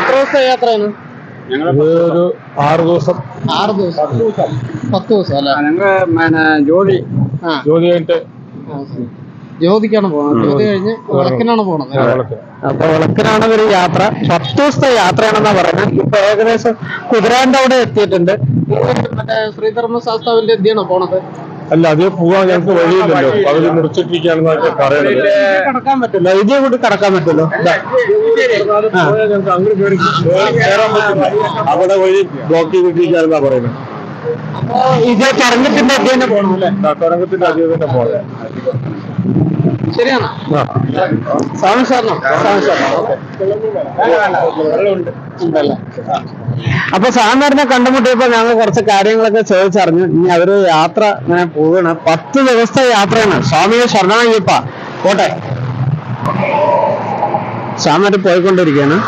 എത്ര ദിവസത്തെ യാത്രയാണ്? ഒരു 6 ദിവസം. 6 ദിവസം 10 ദിവസം അല്ലേ? ഞങ്ങള് ജോലി കഴിഞ്ഞിട്ട് ജ്യോതിക്കാണ് പോകുന്നത്. ജ്യോതി കഴിഞ്ഞ് വിളക്കിനാണ് പോണത്. അപ്പൊ വിളക്കിനാണ് ഒരു യാത്ര. 10 ദിവസത്തെ യാത്രയാണെന്നാ പറയുന്നത്. ഇപ്പൊ ഏകദേശം കുതിരാന്റെ അവിടെ എത്തിയിട്ടുണ്ട്. മറ്റേ ശ്രീധർമ്മശാസ്താവിന്റെ എന്തിയാണോ പോണത്? അല്ല, അതേ പോവാൻ ഞങ്ങൾക്ക് വഴിയില്ലല്ലോ, പകുതി മുറിച്ചിട്ടിരിക്കുകയാണെന്നൊക്കെ പറയുന്നത്. കടക്കാൻ പറ്റില്ല, ഇതേ കൂടി കടക്കാൻ പറ്റുമല്ലോ. ഞങ്ങൾക്ക് അങ്ങോട്ട് കയറാൻ പറ്റില്ല, അവിടെ വഴി ബ്ലോക്ക് ചെയ്തിട്ടിരിക്കുകയാണെന്നാ പറയുന്നത്. അപ്പൊ ഇത് തുറന്നിട്ടുണ്ട് അധ്യയനം പോകണം അല്ലേ? തുരങ്കത്തിന്റെ അധികം തന്നെ പോകെ. ശരിയാണോ? സ്വാമി സാറിനോ? സ്വാമി സാറിനോ? ഉണ്ടല്ലേ. അപ്പൊ സാറിനെ കണ്ടുമുട്ടിയപ്പോ ഞങ്ങൾ കുറച്ച് കാര്യങ്ങളൊക്കെ ചോദിച്ചറിഞ്ഞു. ഇനി അവര് യാത്ര ഇങ്ങനെ പോവുകയാണ്. 10 ദിവസത്തെ യാത്രയാണ്. സ്വാമിയെ ശരണമയ്യപ്പ. പോട്ടെ. സ്വാമി പോയിക്കൊണ്ടിരിക്കുകയാണ്.